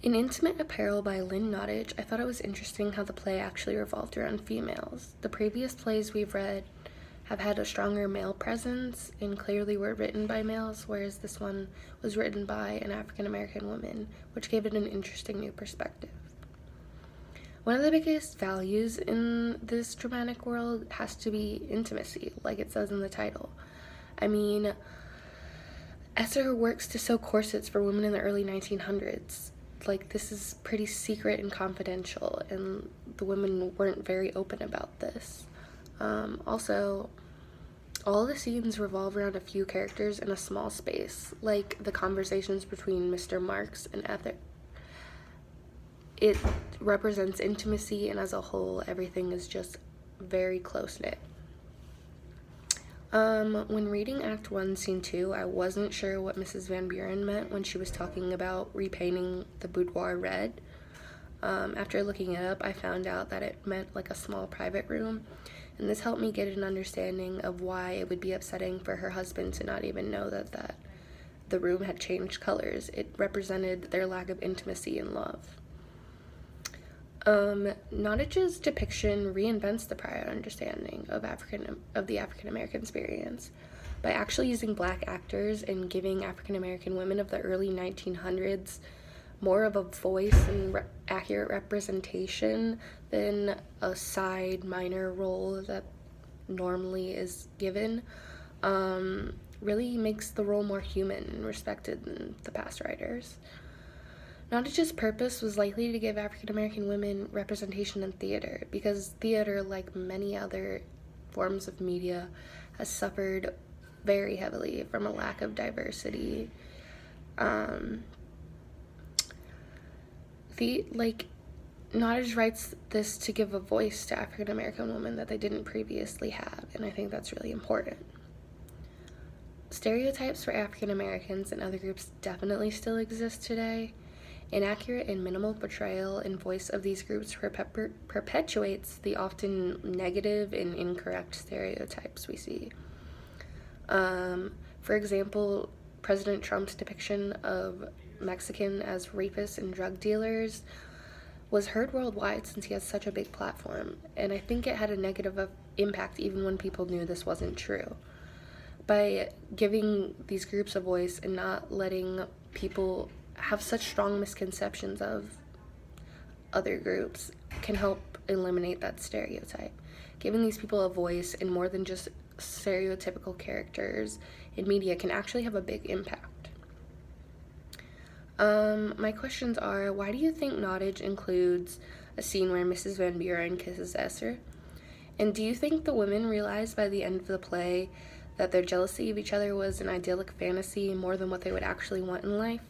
In Intimate Apparel by Lynn Nottage, I thought it was interesting how the play actually revolved around females. The previous plays we've read have had a stronger male presence and clearly were written by males, whereas this one was written by an African American woman, which gave it an interesting new perspective. One of the biggest values in this dramatic world has to be intimacy, like it says in the title. I mean, Esser works to sew corsets for women in the early 1900s. Like, this is pretty secret and confidential, and the women weren't very open about this. Also, all the scenes revolve around a few characters in a small space, like the conversations between Mr. Marks and Ether. It represents intimacy, and as a whole, everything is just very close-knit. When reading Act 1, Scene 2, I wasn't sure what Mrs. Van Buren meant when she was talking about repainting the boudoir red. After looking it up, I found out that it meant like a small private room, and this helped me get an understanding of why it would be upsetting for her husband to not even know that the room had changed colors. It represented their lack of intimacy and love. Nottage's depiction reinvents the prior understanding of the African American experience by actually using black actors and giving African American women of the early 1900s more of a voice and accurate representation than a side minor role that normally is given. Really makes the role more human and respected than the past writers. Nottage's purpose was likely to give African American women representation in theater, because theater, like many other forms of media, has suffered very heavily from a lack of diversity. Nottage writes this to give a voice to African American women that they didn't previously have, and I think that's really important. Stereotypes for African Americans and other groups definitely still exist today. Inaccurate and minimal portrayal and voice of these groups perpetuates the often negative and incorrect stereotypes we see. For example, President Trump's depiction of Mexican as rapists and drug dealers was heard worldwide since he has such a big platform, and I think it had a negative impact even when people knew this wasn't true. By giving these groups a voice and not letting people have such strong misconceptions of other groups can help eliminate that stereotype. Giving these people a voice and more than just stereotypical characters in media can actually have a big impact. My questions are, why do you think Nottage includes a scene where Mrs. Van Buren kisses Esser? And do you think the women realized by the end of the play that their jealousy of each other was an idyllic fantasy more than what they would actually want in life?